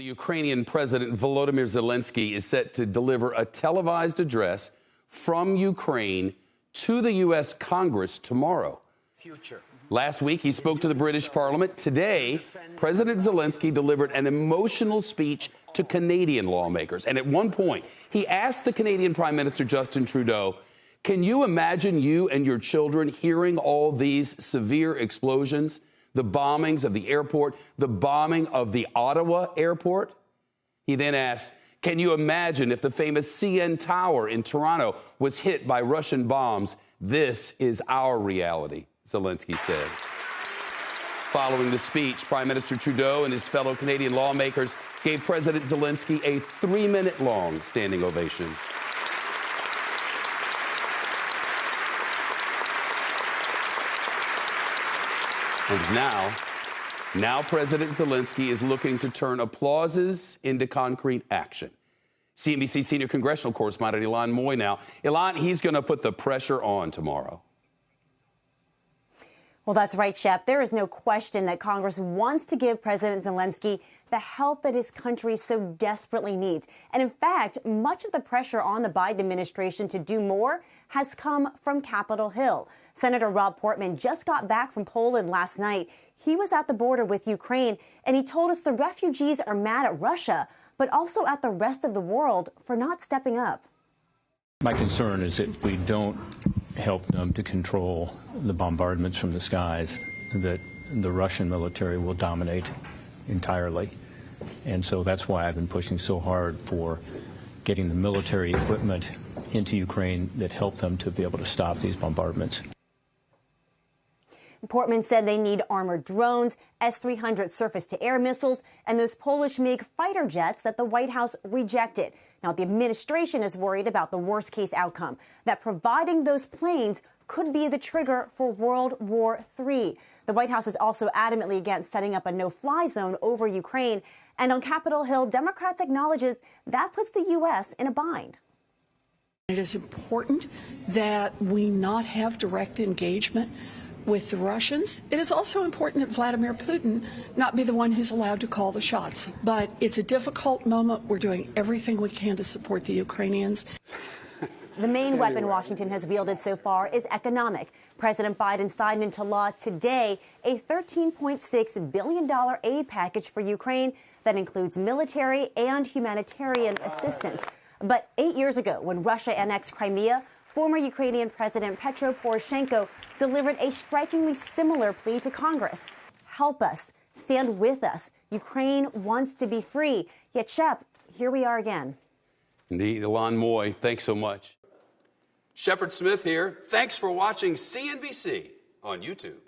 The Ukrainian President Volodymyr Zelenskyy is set to deliver a televised address from Ukraine to the U.S. Congress tomorrow. Last week, he spoke to the British Parliament. Today, President Zelenskyy delivered an emotional speech to Canadian lawmakers. And at one point, he asked the Canadian Prime Minister Justin Trudeau, "Can you imagine you and your children hearing all these severe explosions? The bombings of the airport, the bombing of the Ottawa airport?" He then asked, "Can you imagine if the famous CN Tower in Toronto was hit by Russian bombs? This is our reality," Zelenskyy said. Following the speech, Prime Minister Trudeau and his fellow Canadian lawmakers gave President Zelenskyy a 3-minute-long standing ovation. And now President Zelenskyy is looking to turn applauses into concrete action. CNBC senior congressional correspondent Ilan Moy now. Ilan, he's going to put the pressure on tomorrow. Well, that's right, Shep. There is no question that Congress wants to give President Zelenskyy the help that his country so desperately needs. And in fact, much of the pressure on the Biden administration to do more has come from Capitol Hill. Senator Rob Portman just got back from Poland last night. He was at the border with Ukraine, and he told us the refugees are mad at Russia, but also at the rest of the world for not stepping up. My concern is if we don't help them to control the bombardments from the skies, that the Russian military will dominate entirely. And so that's why I've been pushing so hard for getting the military equipment into Ukraine that help them to be able to stop these bombardments. Portman said they need armored drones, S-300 surface-to-air missiles, and those Polish MiG fighter jets that the White House rejected. Now, the administration is worried about the worst-case outcome, that providing those planes could be the trigger for World War III. The White House is also adamantly against setting up a no-fly zone over Ukraine. And on Capitol Hill, Democrats acknowledges that puts the U.S. in a bind. It is important that we not have direct engagement with the Russians. It is also important that Vladimir Putin not be the one who's allowed to call the shots. But it's a difficult moment. We're doing everything we can to support the Ukrainians. The main weapon Washington has wielded so far is economic. President Biden signed into law today a $13.6 billion aid package for Ukraine that includes military and humanitarian assistance. But 8 years ago, when Russia annexed Crimea, former Ukrainian President Petro Poroshenko delivered a strikingly similar plea to Congress. Help us. Stand with us. Ukraine wants to be free. Yet, Shep, here we are again. Indeed, Ilan Moy, thanks so much. Shepard Smith here. Thanks for watching CNBC on YouTube.